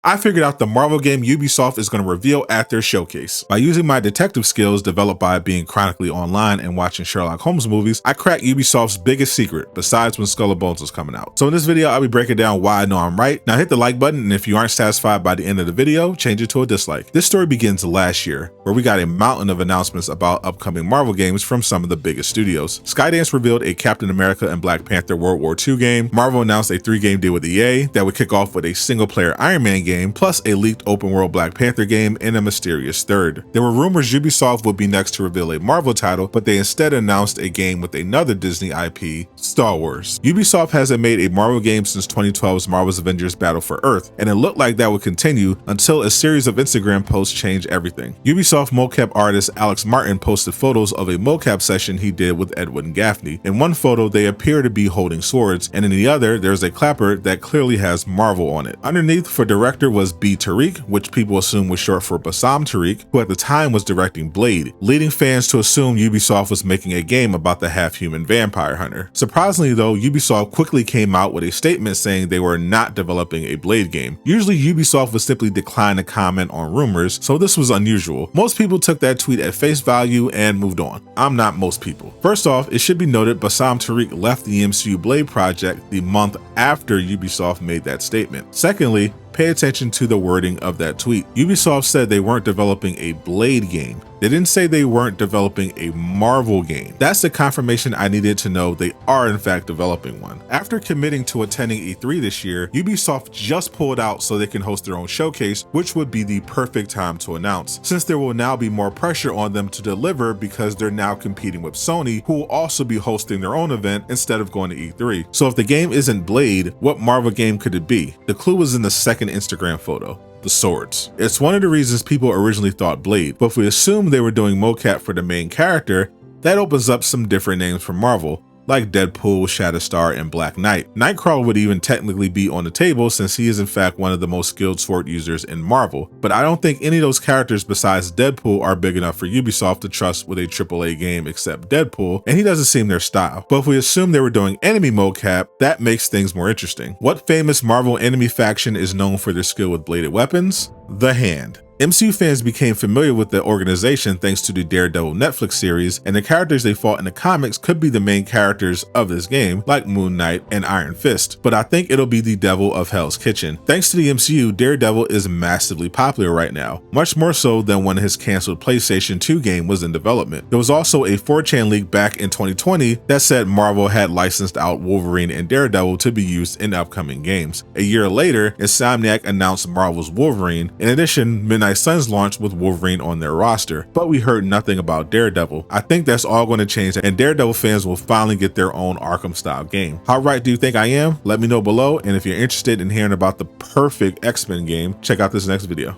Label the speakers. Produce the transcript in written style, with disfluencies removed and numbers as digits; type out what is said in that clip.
Speaker 1: I figured out the Marvel game Ubisoft is going to reveal at their showcase. By using my detective skills developed by being chronically online and watching Sherlock Holmes movies, I cracked Ubisoft's biggest secret, besides when Skull and Bones was coming out. So in this video, I'll be breaking down why I know I'm right. Now hit the like button, and if you aren't satisfied by the end of the video, change it to a dislike. This story begins last year, where we got a mountain of announcements about upcoming Marvel games from some of the biggest studios. Skydance revealed a Captain America and Black Panther World War II game. Marvel announced a 3-game deal with EA that would kick off with a single-player Iron Man game, plus a leaked open world Black Panther game and a mysterious third. There were rumors Ubisoft would be next to reveal a Marvel title, but they instead announced a game with another Disney IP, Star Wars. Ubisoft hasn't made a Marvel game since 2012's Marvel's Avengers Battle for Earth, and it looked like that would continue until a series of Instagram posts changed everything. Ubisoft mocap artist Alex Martin posted photos of a mocap session he did with Edwin Gaffney. In one photo, they appear to be holding swords, and in the other, there's a clapper that clearly has Marvel on it. Underneath for director was B. Tariq, which people assume was short for Bassam Tariq, who at the time was directing Blade, leading fans to assume Ubisoft was making a game about the half-human vampire hunter. Surprisingly though, Ubisoft quickly came out with a statement saying they were not developing a Blade game. Usually Ubisoft would simply decline to comment on rumors, so this was unusual. Most people took that tweet at face value and moved on. I'm not most people. First off, it should be noted Bassam Tariq left the MCU Blade project the month after Ubisoft made that statement. Secondly, pay attention to the wording of that tweet. Ubisoft said they weren't developing a Blade game. They didn't say they weren't developing a Marvel game. That's the confirmation I needed to know they are in fact developing one. After committing to attending E3 this year, Ubisoft just pulled out so they can host their own showcase, which would be the perfect time to announce, since there will now be more pressure on them to deliver because they're now competing with Sony, who will also be hosting their own event instead of going to E3. So if the game isn't Blade, what Marvel game could it be? The clue was in the second Instagram photo. The swords. It's one of the reasons people originally thought Blade, but if we assume they were doing mocap for the main character, that opens up some different names for Marvel, like Deadpool, Shatterstar, and Black Knight. Nightcrawler would even technically be on the table since he is in fact one of the most skilled sword users in Marvel, but I don't think any of those characters besides Deadpool are big enough for Ubisoft to trust with a AAA game except Deadpool, and he doesn't seem their style. But if we assume they were doing enemy mocap, that makes things more interesting. What famous Marvel enemy faction is known for their skill with bladed weapons? The Hand. MCU fans became familiar with the organization thanks to the Daredevil Netflix series, and the characters they fought in the comics could be the main characters of this game, like Moon Knight and Iron Fist, but I think it'll be the Devil of Hell's Kitchen. Thanks to the MCU, Daredevil is massively popular right now, much more so than when his cancelled PlayStation 2 game was in development. There was also a 4chan leak back in 2020 that said Marvel had licensed out Wolverine and Daredevil to be used in upcoming games. A year later, Insomniac announced Marvel's Wolverine. In addition, Midnight Suns launched with Wolverine on their roster, but we heard nothing about Daredevil. I think that's all going to change, and Daredevil fans will finally get their own Arkham-style game. How right do you think I am? Let me know below, and if you're interested in hearing about the perfect X-Men game, check out this next video.